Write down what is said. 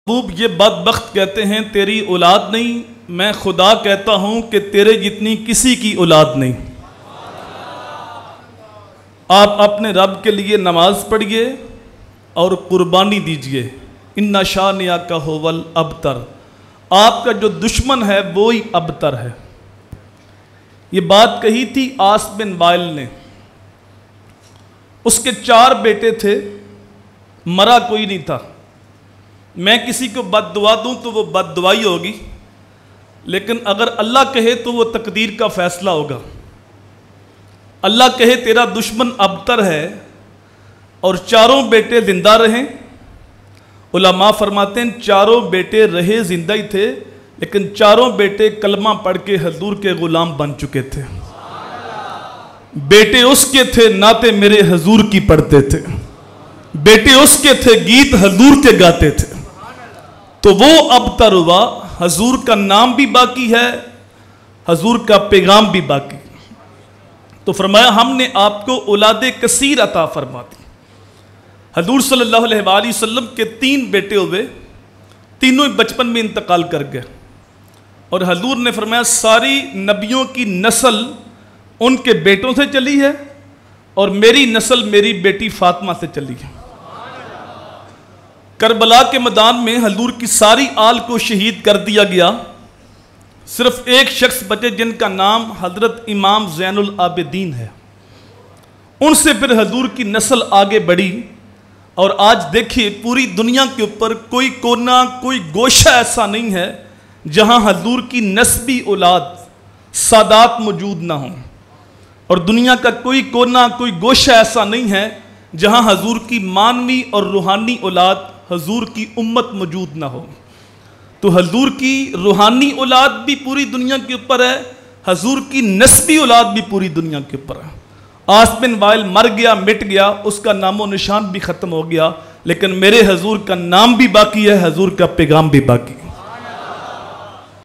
محبوب یہ بدبخت کہتے ہیں تیری اولاد نہیں، میں خدا کہتا ہوں کہ تیرے جتنی کسی کی اولاد نہیں۔ آپ اپنے رب کے لیے نماز پڑھیے اور قربانی دیجئے۔ ان شانئک ھو الابتر، آپ کا جو دشمن ہے وہی ابتر ہے۔ یہ بات کہی تھی عاص بن وائل نے۔ اس کے 4 بیٹے تھے، مرا کوئی نہیں تھا۔ میں کسی کو بد دعا دوں تو وہ بد دعائی ہوگی، لیکن اگر اللہ کہے تو وہ تقدیر کا فیصلہ ہوگا۔ اللہ کہے تیرا دشمن ابتر ہے اور 4 بیٹے زندہ رہیں۔ علماء فرماتے ہیں 4 بیٹے رہے زندہ ہی تھے، لیکن 4 بیٹے کلمہ پڑھ کے حضور کے غلام بن چکے تھے۔ بیٹے اس کے تھے نعتیں میرے حضور کی پڑھتے تھے، بیٹے اس کے تھے گیت حضور کے گاتے تھے، تو وہ ابتر ہوا۔ حضور کا نام بھی باقی ہے، حضور کا پیغام بھی باقی۔ تو فرمایا ہم نے آپ کو اولاد کثیر عطا فرما دی۔ حضور صلی اللہ علیہ وآلہ وسلم کے 3 بیٹے ہوئے، تینوں ہی بچپن میں انتقال کر گئے، اور حضور نے فرمایا ساری نبیوں کی نسل ان کے بیٹوں سے چلی ہے اور میری نسل میری بیٹی فاطمہ سے چلی ہے۔ کربلا کے میدان میں حضور کی ساری آل کو شہید کر دیا گیا، صرف ایک شخص بچے جن کا نام حضرت امام زین العابدین ہے۔ ان سے پھر حضور کی نسل آگے بڑھی، اور آج دیکھیے پوری دنیا کے اوپر کوئی کونا کوئی گوشہ ایسا نہیں ہے جہاں حضور کی نسبی اولاد سادات موجود نہ ہوں، اور دنیا کا کوئی کونا کوئی گوشہ ایسا نہیں ہے جہاں حضور کی مانوی اور روحانی اولاد حضور کی امت موجود نہ ہو۔ تو حضور کی روحانی اولاد بھی پوری دنیا کے اوپر ہے، حضور کی نسبی اولاد بھی پوری دنیا کے اوپر ہے۔ عاص بن وائل مر گیا، مٹ گیا، اس کا نام و نشان بھی ختم ہو گیا، لیکن میرے حضور کا نام بھی باقی ہے، حضور کا پیغام بھی باقی ہے۔